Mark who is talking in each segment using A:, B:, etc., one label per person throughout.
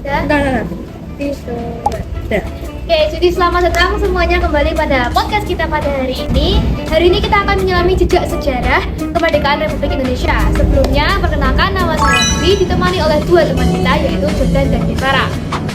A: Udah. Udah.
B: Oke, jadi selamat datang semuanya kembali pada podcast kita pada hari ini. Hari ini kita akan menyelami jejak sejarah kemerdekaan Republik Indonesia. Sebelumnya, perkenalkan nama saya Dwi, ditemani oleh dua teman kita, yaitu Jordan dan Devara.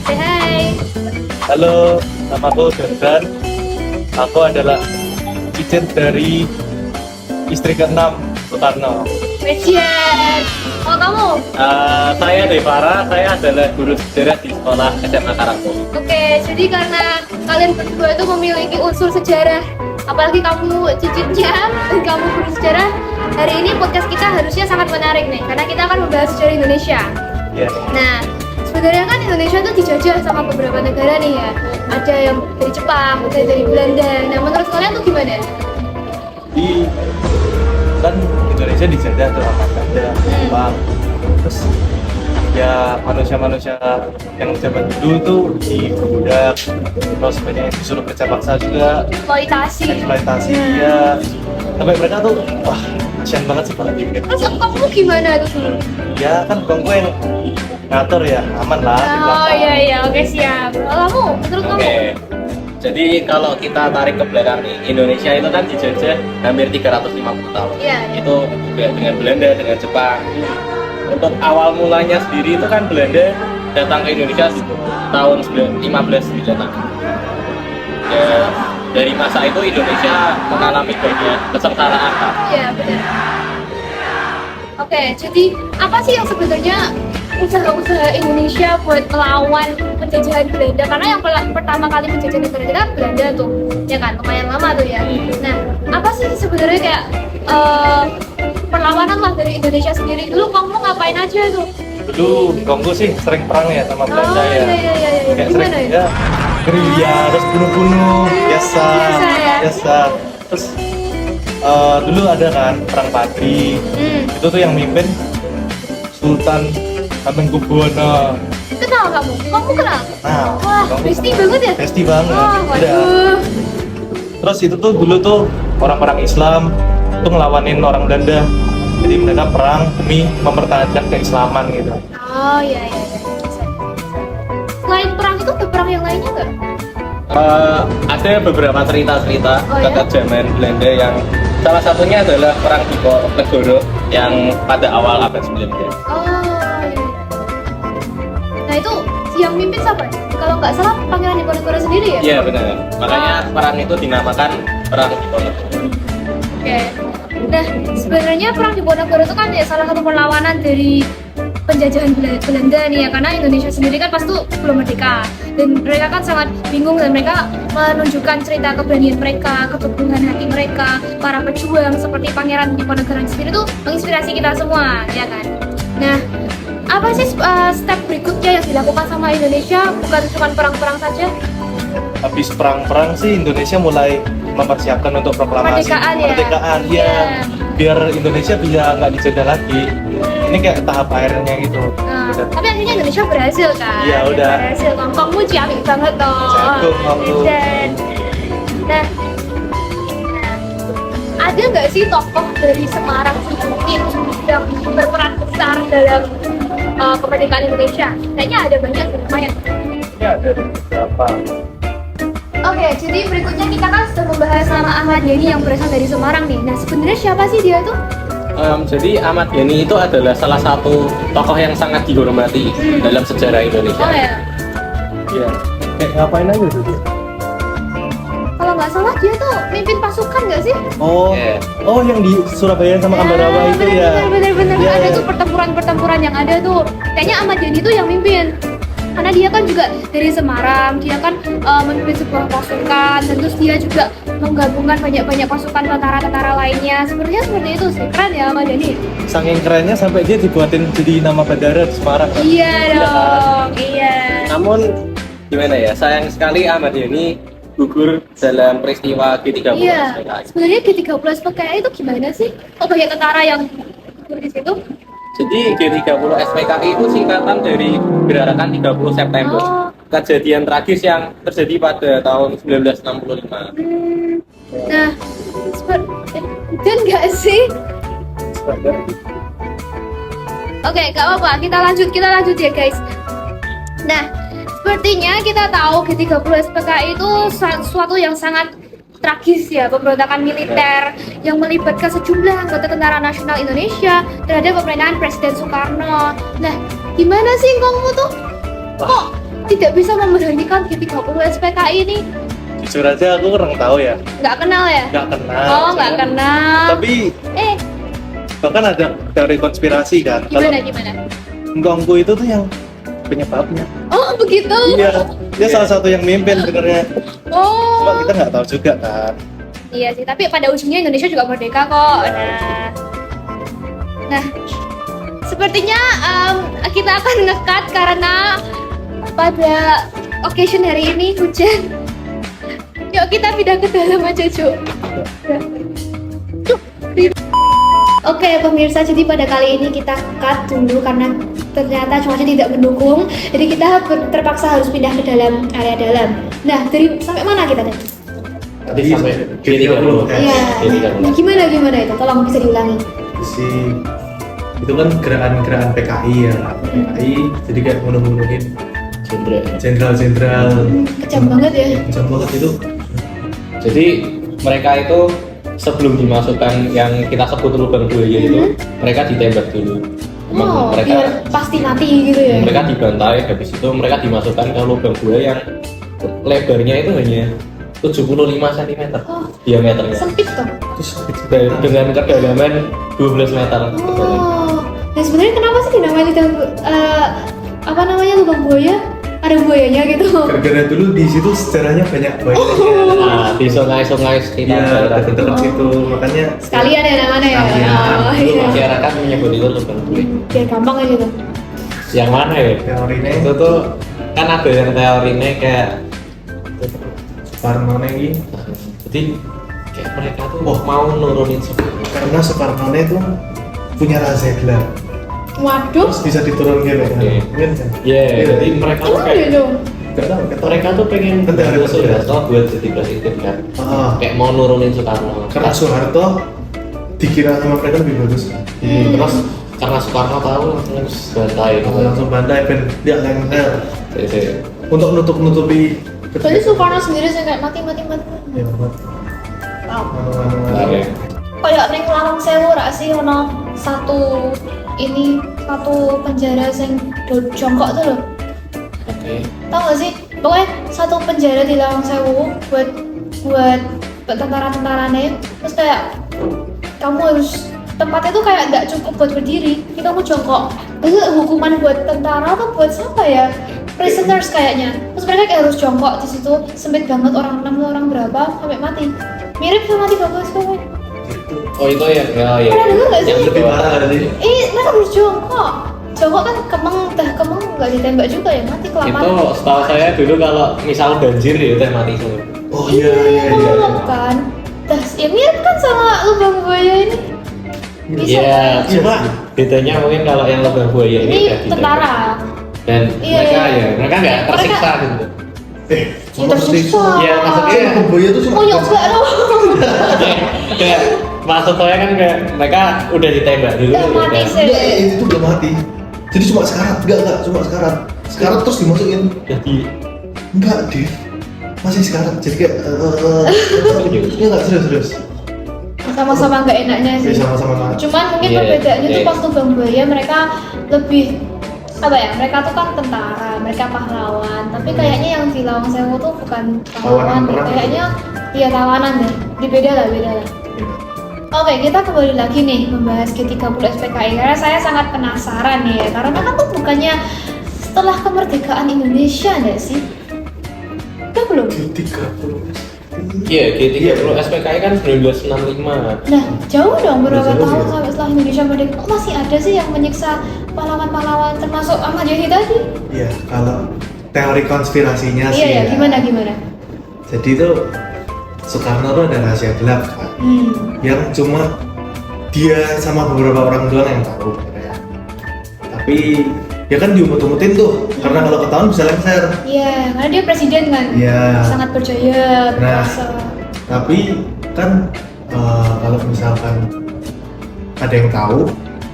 B: Say hi.
C: Halo, namaku Jordan. Aku adalah cicit dari istri ke-6 Sutarno.
B: Mejian. Oh, kamu?
C: Saya Devara, saya adalah guru sejarah di sekolah SMA Karangturi.
B: Oke, jadi karena kalian berdua itu memiliki unsur sejarah, apalagi kamu cicitnya dan kamu guru sejarah, hari ini podcast kita harusnya sangat menarik nih, karena kita akan membahas sejarah Indonesia.
C: Ya,
B: Nah, sebenarnya kan Indonesia tuh dijajah sama beberapa negara nih ya. Ada yang dari Jepang, ada dari Belanda. Nah, menurut kalian tuh gimana?
C: di kan Indonesia dijajah tuh sama Belanda, Jepang. Terus ya manusia-manusia yang zaman dulu tuh diperbudak, terus banyak yang disuruh kerja paksa juga,
B: Eksploitasi.
C: eksploitasi ya. Sampai mereka tuh, wah kasian banget sih kalau diinget.
B: Terus kamu gimana tuh dulu?
C: Ya kan gue yang ngatur ya, aman lah di
B: Oh
C: belakang.
B: iya, oke siap. Kalau kamu, menurut kamu?
D: Oke, jadi kalau kita tarik ke belakang nih, Indonesia itu kan dijajah hampir 350 tahun.
B: Iya.
D: Itu juga dengan Belanda, dengan Jepang. Untuk awal mulanya sendiri itu kan Belanda datang ke Indonesia di tahun 1596. Ya, dari masa itu Indonesia mengalami banyak kesengsaraan, Pak.
B: Iya, benar. Oke, jadi apa sih yang sebenarnya usaha-usaha Indonesia buat melawan penjajahan Belanda? Karena yang pertama kali menjajah negara kita Belanda tuh, ya kan, lumayan lama tuh ya. Nah, apa sih sebenarnya kayak perlawanan lah dari Indonesia sendiri? Dulu kamu ngapain aja tuh?
C: Dulu Kongo sih sering perang ya sama Belanda ya.
B: iya.
C: Kayak
B: Gimana
C: sering
B: ya?
C: ya gerilya, terus bunuh-bunuh, biasa.
B: Biasa ya?
C: Terus dulu ada kan perang Padri. Itu tuh yang mimpin Sultan Hamengkubuwono.
B: Kenal kamu? Kamu kenal?
C: Nah,
B: Wah,
C: Kongo
B: besti
C: kenal.
B: banget ya?
C: Besti banget.
B: Wah,
C: Udah.
B: waduh.
C: Terus itu tuh dulu tuh orang-orang Islam tuh ngelawanin orang Belanda. Jadi mereka perang demi mempertahankan keislaman gitu.
B: Oh iya. Selain perang itu ada perang yang lainnya nggak?
D: Ada beberapa cerita-cerita
B: Oh, ya?
D: ketika zaman Belanda yang salah satunya adalah perang Diponegoro yang pada awal abad 19.
B: Oh iya. Nah itu yang mimpin siapa? Kalau nggak salah Pangeran Diponegoro sendiri ya?
D: Iya benar. Makanya perang itu dinamakan perang Diponegoro.
B: Oke. Nah sebenarnya perang Diponegoro itu kan ya salah satu perlawanan dari penjajahan Belanda nih ya, karena Indonesia sendiri kan pas itu belum merdeka dan mereka kan sangat bingung dan mereka menunjukkan cerita keberanian mereka, keteguhan hati mereka, para pejuang seperti Pangeran Diponegoro sendiri tuh menginspirasi kita semua ya kan. Nah apa sih step berikutnya yang dilakukan sama Indonesia, bukan cuma perang-perang saja?
C: Habis perang-perang sih Indonesia mulai mempersiapkan untuk proklamasi
B: Kemerdekaan ya?
C: ya.
B: Iya.
C: Biar Indonesia bisa nggak dijajah lagi. Ini kayak tahap akhirnya gitu.
B: Nah,
C: Udah.
B: tapi akhirnya Indonesia berhasil kan?
C: Iya, udah.
B: Berhasil. Kamu ciamik banget toh.
C: Jago kamu.
B: Dan, nah, ada nggak sih tokoh dari Semarang mungkin yang berperan besar dalam kemerdekaan Indonesia? Kayaknya ada banyak, lumayan.
C: Ini ada beberapa.
B: Oke, jadi berikutnya kita kan sudah membahas nama Ahmad Yani yang berasal dari Semarang nih. Nah, sebenarnya siapa sih dia tuh?
D: Jadi Ahmad Yani itu adalah salah satu tokoh yang sangat dihormati dalam sejarah Indonesia.
B: Oh ya,
C: Iya. Kayak ngapain aja tuh dia?
B: kalau nggak salah dia tuh mimpin pasukan nggak sih?
C: Oh,
D: Iya.
C: oh yang di Surabaya sama Ambarawa itu ya.
B: Bener.
C: Iya,
B: Ada
C: iya.
B: tuh pertempuran yang ada tuh. Kayaknya Ahmad Yani tuh yang mimpin. Karena dia kan juga dari Semarang, dia kan memimpin sebuah pasukan, dan terus dia juga menggabungkan banyak pasukan tentara-tentara lainnya. Sebenarnya seperti itu sih, keren ya Ahmad Yani.
C: Saking kerennya sampai dia dibuatin jadi nama bandara di Semarang. kan?
B: Iya dong, iya.
D: Namun gimana ya, sayang sekali Ahmad Yani gugur dalam peristiwa G30
B: Iya,
D: SPKI.
B: sebenarnya G30 SPKI itu gimana sih? Kok banyak tentara yang gugur di situ?
D: Jadi G30 SPKI itu singkatan dari Gerakan 30 September.
B: Oh.
D: Kejadian tragis yang terjadi pada tahun 1965.
B: Nah, dan nggak sih? Oke, gak apa-apa. Kita lanjut ya guys. Nah, sepertinya kita tahu G30 SPKI itu suatu yang sangat tragis ya, pemberontakan militer yang melibatkan sejumlah anggota Tentara Nasional Indonesia terhadap pemerintahan Presiden Soekarno. Nah, gimana sih kamu tuh kok tidak bisa memberhentikan G30 SPKI ini?
C: Jujur aja aku kurang tahu ya.
B: Nggak kenal ya?
C: Nggak kenal.
B: Oh, nggak kenal.
C: Tapi
B: Eh,
C: bahkan ada teori konspirasi kan.
B: gimana?
C: Ngongku itu tuh yang penyebabnya.
B: Oh, begitu?
C: Iya, dia salah satu yang mimpin sebenarnya.
B: Oh.
C: Cuma kita nggak tahu juga kan.
B: Iya sih, tapi pada ujungnya Indonesia juga merdeka kok. Nah, sepertinya kita akan nge-cut karena pada occasion hari ini hujan. Yuk kita pindah ke dalam aja, Cuk. Oke pemirsa, jadi pada kali ini kita cut dulu karena ternyata cuaca tidak mendukung. Jadi kita terpaksa harus pindah ke dalam area dalam. Nah, dari sampai mana kita tadi?
D: Tadi sampai G30.
B: Iya. Nah, gimana itu? Tolong bisa diulangi.
C: Itu kan gerakan PKI ya. PKI jadi kayak bunuh-bunuhin jenderal-jenderal.
B: Kejam banget ya.
C: Kejam banget itu.
D: Jadi mereka itu sebelum dimasukkan yang kita sebut lubang buaya itu, mereka ditembak dulu.
B: Oh,
D: mereka
B: biar pasti mati gitu ya.
D: mereka dibantai, habis itu mereka dimasukkan ke lubang buaya yang lebarnya itu hanya 75 cm diameternya.
B: Sempit toh.
D: Dengan kedalaman 12 meter.
B: Oh. Nah sebenarnya kenapa sih dinamain lubang buaya? Ada buayanya gitu.
C: Gara-gara dulu di situ sejarahnya banyak buaya.
D: Nah, di sungai-sungai sekitar
C: Iya,
D: daerah
C: dekat-dekat situ makanya.
B: Sekalian ya namanya ya.
C: Sekalian.
B: Oh,
D: dulu
B: iya.
D: masyarakat menyebut itu lubang buaya.
B: Biar gampang aja tuh.
D: Yang mana ya?
C: Teorinya
D: Itu tuh kan ada yang teorinya kayak
C: Soekarno ini
D: jadi kayak mereka tuh mau nurunin Soekarno.
C: karena Soekarno itu punya rahasia gelap.
B: Waduh.
C: Terus bisa diturunkan gitu kan.
D: Oke.
C: Mungkin kan.
D: Iya, jadi mereka tuh
B: Emang
D: kayak
B: gitu.
C: Enggak tahu, enggak tahu.
D: mereka tuh pengen
C: Kan teori
D: bantu Soeharto
C: konspirasi.
D: buat jadi presiden kan. Kayak mau nurunin Soekarno.
C: Karena Soeharto dikira sama mereka lebih bagus.
D: Terus karena Soekarno tahu langsung bantai gitu.
C: Langsung bantai ben dia lengser
D: Jadi,
C: untuk nutupi.
B: Berarti Soekarno sendiri sih kayak mati.
C: Ya, buat
B: Wow.
C: anu-anu.
B: Kayak neng Lawang Sewu rak sih ono satu penjara sing jongkok tuh loh.
D: Oke.
B: Tahu gak sih? Pokoknya satu penjara di Lawang Sewu buat tentara-tentaranya. Terus kayak kamu harus tempatnya tuh kayak nggak cukup buat berdiri, jadi kamu jongkok. Itu hukuman buat tentara atau buat siapa ya? Prisoners kayaknya. Terus mereka kayak harus jongkok di situ, sempit banget orang berapa sampai mati. Mirip sama 13 pokoknya.
D: Oh itu ya,
B: Pernah denger gak sih?
D: Yang
C: Lebih parah dari
B: Mereka harus jongkok. Jongkok kan kemeng nggak ditembak juga ya, mati
D: itu
B: kelamaan.
D: setahu saya dulu kalau misal banjir ya teh mati semua.
C: Oh iya.
B: Kan. Terus ya mirip kan sama lubang buaya ini. Bisa
D: Iya,
B: kan?
D: cuma bedanya mungkin kalau yang lubang buaya ini
B: Ini
D: udah ditembak.
B: tentara.
D: Dan
B: Iya,
D: mereka nggak
B: Mereka-
D: tersiksa gitu.
B: Ya tersiksa.
D: Iya, maksudnya
C: Pembuaya itu cuma
B: Mau nyoba dong.
D: Kayak maksud saya kan kayak mereka udah ditembak dulu.
B: Udah mati
D: kan.
B: sih.
C: Enggak, itu belum mati. Jadi cuma sekarat, enggak, cuma sekarat. Sekarat terus dimasukin.
D: Jadi
C: Enggak, Div. Masih sekarat. Jadi kayak iya enggak serius.
B: Sama-sama nggak enaknya
C: Ya
B: sih.
C: sama-sama mati.
B: Cuman mungkin
D: Iya,
B: perbedaannya tuh
D: iya.
B: pas lubang buaya mereka lebih apa ya? Mereka tuh kan tentara, mereka pahlawan. Tapi kayaknya yang di Lawang Sewu tuh bukan pahlawan,
C: Tawanan perang.
B: kayaknya iya tawanan deh. Beda lah. Oke, kita kembali lagi nih membahas G30 SPKI karena saya sangat penasaran nih ya. Karena kan tuh bukannya setelah kemerdekaan Indonesia nggak sih? Udah belum?
C: G30.
D: iya G30 SPKI kan 1965.
B: Nah, jauh dong berapa
C: Jauh,
B: tahun
C: ya.
B: sampai setelah Indonesia merdeka. Kok masih ada sih yang menyiksa pahlawan-pahlawan termasuk Ahmad Yani tadi?
C: Iya, kalau teori konspirasinya sih
B: Iya ya,
C: ya.
B: gimana?
C: Jadi itu Soekarno tuh ada rahasia gelap kan. Yang cuma dia sama beberapa orang doang yang tahu ya. Tapi ya kan diumut-umutin tuh karena kalau ketahuan bisa lengser.
B: Iya, karena dia presiden kan.
C: Iya.
B: Sangat berjaya,
C: Nah.
B: berkuasa.
C: Tapi kan kalau misalkan ada yang tahu,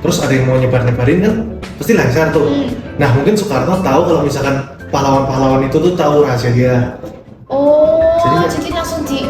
C: terus ada yang mau nyebar-nyebarin kan pasti lengser tuh. Nah mungkin Soekarno tahu kalau misalkan
E: pahlawan-pahlawan itu tuh tahu rahasia dia.
B: Oh,
E: Jadi-
B: jadi langsung di.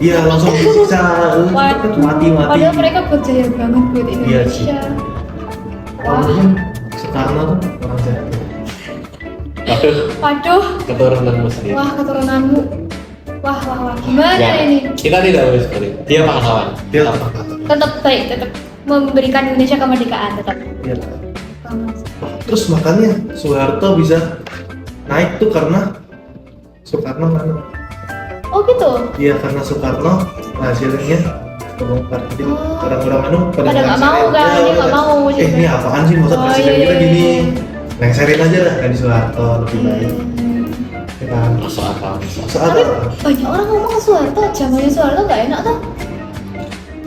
E: Iya langsung disiksa,
B: Waduh.
E: mati.
B: Padahal mereka berjaya banget buat
E: Iya sih.
B: Indonesia. Wah,
E: Wah, Soekarno tuh orang jahat.
D: Waduh,
B: waduh,
D: keturunanmu sendiri.
B: wah keturunanmu. Wah, gimana
D: Nggak,
B: ini?
D: kita tidak boleh seperti itu. Dia pahlawan.
E: Dia apa?
B: Tetap baik, tetap memberikan Indonesia kemerdekaan, tetap.
E: Iya. Terus makanya Soeharto bisa naik tuh karena Soekarno kan?
B: Oh gitu.
E: Iya karena Soekarno hasilnya kebongkar. Jadi
B: Oh.
E: orang-orang pada
B: Pada nggak mau
E: ngelesarin.
B: kan,
E: Ya,
B: dia nggak mau.
E: Ini apaan sih masa
B: Oh,
E: presiden
B: iya,
E: kita
B: iya,
E: gini?
B: iya.
E: Lengserin aja lah dari Soeharto lebih baik. Ya kan?
D: Masuk akal.
E: Soalnya
B: Banyak orang ngomong Soeharto, zamannya Soeharto nggak enak tuh.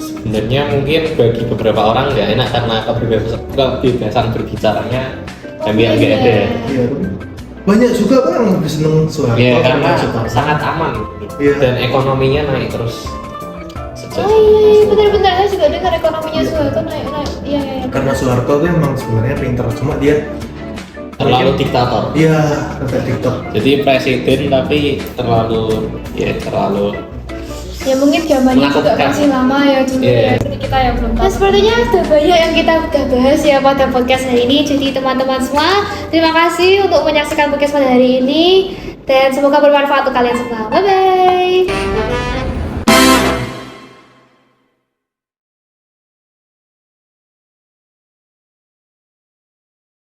D: Sebenarnya mungkin bagi beberapa orang nggak enak karena kebebasan berbicaranya yang biar nggak ada.
E: iya, banyak juga kan yang lebih seneng Soeharto
D: Iya,
E: sama
D: karena
E: Soekarno.
D: sangat aman
E: Iya.
D: dan ekonominya naik terus.
B: Oh iya, benar-benar saya juga dengar ekonominya Soeharto naik. Iya, iya.
E: Karena Soeharto tuh emang sebenarnya pintar, cuma dia
D: Terlalu diktator.
E: iya sampai TikTok.
D: Jadi presiden tapi terlalu
B: Ya mungkin zamannya juga
D: Menakutkan.
B: masih lama ya dulu
D: Iya.
B: ya. Jadi kita yang belum tahu. Nah, sepertinya sudah banyak yang kita udah bahas ya pada podcast hari ini. Jadi teman-teman semua, terima kasih untuk menyaksikan podcast pada hari ini dan semoga bermanfaat untuk kalian semua. Bye bye.